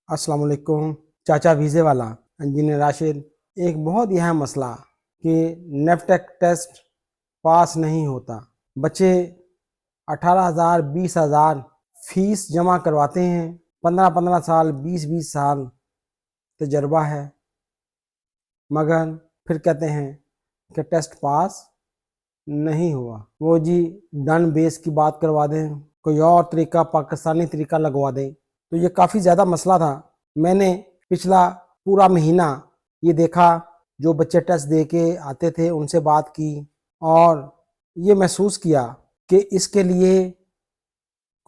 अस्सलाम वालेकुम। चाचा वीज़े वाला इंजीनियर राशिद, एक बहुत ही अहम मसला कि नेफ्टेक टेस्ट पास नहीं होता। बच्चे 18,000 20,000 फीस जमा करवाते हैं, 15-15 साल 20-20 साल तजर्बा है, मगर फिर कहते हैं कि टेस्ट पास नहीं हुआ। वो जी डन बेस की बात करवा दें, कोई और तरीका पाकिस्तानी तरीका लगवा दें। तो ये काफ़ी ज़्यादा मसला था। मैंने पिछला पूरा महीना ये देखा, जो बच्चे टेस्ट दे के आते थे उनसे बात की और ये महसूस किया कि इसके लिए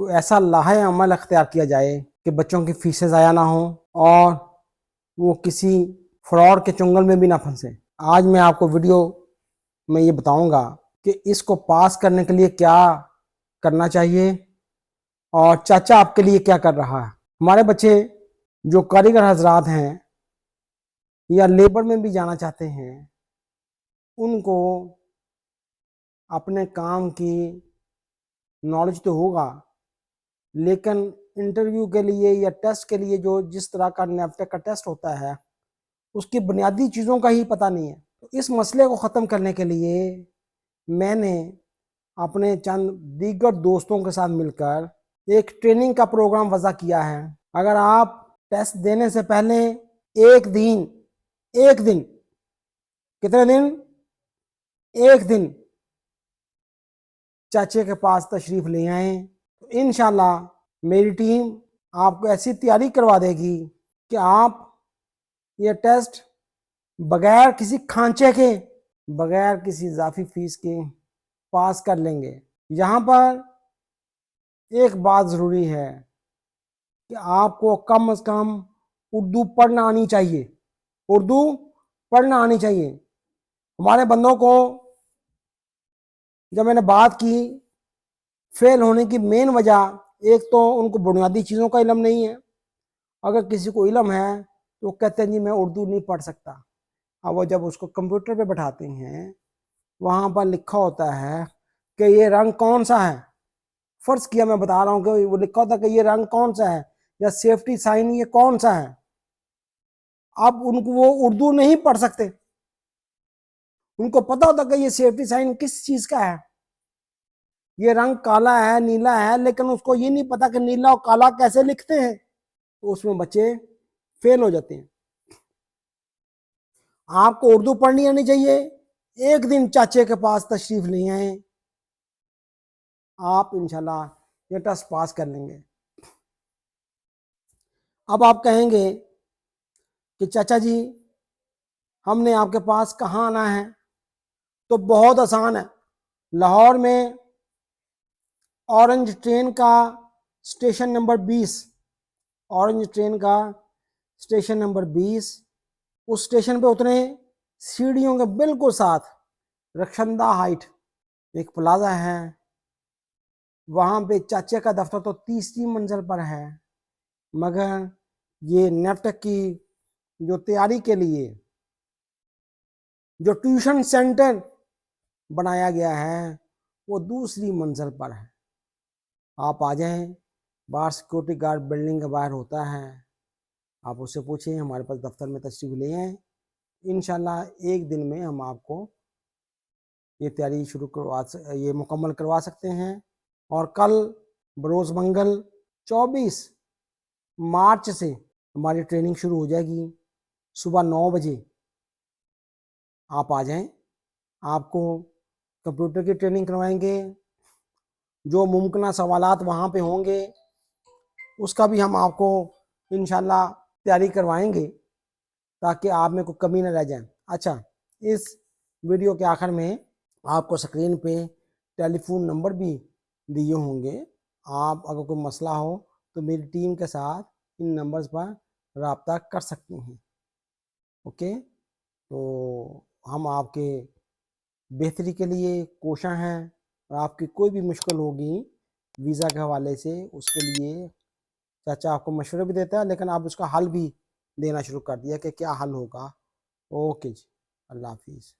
कोई ऐसा लाहे अमल अख्तियार किया जाए कि बच्चों की फीसें ज़ाया ना हो और वो किसी फ्रॉड के चुंगल में भी ना फंसे। आज मैं आपको वीडियो में ये बताऊंगा कि इसको पास करने के लिए क्या करना चाहिए और चाचा आपके लिए क्या कर रहा है। हमारे बच्चे जो कारीगर हजरात हैं या लेबर में भी जाना चाहते हैं, उनको अपने काम की नॉलेज तो होगा, लेकिन इंटरव्यू के लिए या टेस्ट के लिए जो जिस तरह का नेफ्टेक का टेस्ट होता है उसकी बुनियादी चीज़ों का ही पता नहीं है। तो इस मसले को ख़त्म करने के लिए मैंने अपने चंद दीगर दोस्तों के साथ मिलकर एक ट्रेनिंग का प्रोग्राम वज़ा किया है। अगर आप टेस्ट देने से पहले एक दिन कितने दिन एक दिन चाचे के पास तशरीफ़ ले आए तो इंशाल्लाह मेरी टीम आपको ऐसी तैयारी करवा देगी कि आप ये टेस्ट बगैर किसी खांचे के, बगैर किसी इजाफी फीस के पास कर लेंगे। यहाँ पर एक बात ज़रूरी है कि आपको कम से कम उर्दू पढ़ना आनी चाहिए। उर्दू पढ़ना आनी चाहिए। हमारे बंदों को जब मैंने बात की, फेल होने की मेन वजह एक तो उनको बुनियादी चीज़ों का इल्म नहीं है। अगर किसी को इल्म है तो वो कहते हैं जी मैं उर्दू नहीं पढ़ सकता। अब वो जब उसको कंप्यूटर पे बैठाते हैं, वहाँ पर लिखा होता है कि ये रंग कौन सा है। फर्ज किया मैं बता रहा हूँ कि वो लिखा होता है कि ये रंग कौन सा है या सेफ्टी साइन ये कौन सा है। अब उनको वो उर्दू नहीं पढ़ सकते। उनको पता होता कि ये सेफ्टी साइन किस चीज़ का है, ये रंग काला है नीला है, लेकिन उसको ये नहीं पता कि नीला और काला कैसे लिखते हैं। तो उसमें बच्चे फेल हो जाते हैं। आपको उर्दू पढ़नी आनी चाहिए। एक दिन चाचे के पास तशरीफ ले आए, आप इंशाल्लाह ये टेस्ट पास कर लेंगे। अब आप कहेंगे कि चाचा जी हमने आपके पास कहाँ आना है, तो बहुत आसान है। लाहौर में ऑरेंज ट्रेन का स्टेशन नंबर 20, ऑरेंज ट्रेन का स्टेशन नंबर 20, उस स्टेशन पे उतरे, सीढ़ियों के बिल्कुल साथ रखशंदा हाइट एक प्लाजा है, वहाँ पे चाचे का दफ्तर तो 30वीं मंजिल पर है। मगर ये नेफ्टेक की जो तैयारी के लिए जो ट्यूशन सेंटर बनाया गया है वो दूसरी मंजिल पर है। आप आ जाएं, बाहर सिक्योरिटी गार्ड बिल्डिंग के बाहर होता है, आप उससे पूछें हमारे पास दफ्तर में तशरीफ ले आएँ। इंशाल्लाह एक दिन में हम आपको ये तैयारी ये मुकम्मल करवा सकते हैं। और कल बरोज़ मंगल 24 मार्च से हमारी ट्रेनिंग शुरू हो जाएगी। सुबह 9 बजे आप आ जाएं, आपको कंप्यूटर की ट्रेनिंग करवाएंगे। जो मुमकिन सवालात वहाँ पे होंगे उसका भी हम आपको इंशाल्लाह तैयारी करवाएंगे ताकि आप में कोई कमी न रह जाए। अच्छा, इस वीडियो के आखिर में आपको स्क्रीन पे टेलीफोन नंबर भी दिए होंगे। आप अगर कोई मसला हो तो मेरी टीम के साथ इन नंबर्स पर रब्ता कर सकते हैं। ओके, तो हम आपके बेहतरी के लिए कोशां हैं और आपकी कोई भी मुश्किल होगी वीज़ा के हवाले से, उसके लिए चाचा आपको मशवरे भी देता है, लेकिन आप उसका हल भी देना शुरू कर दिया कि क्या हल होगा। ओके जी, अल्लाह हाफिज़।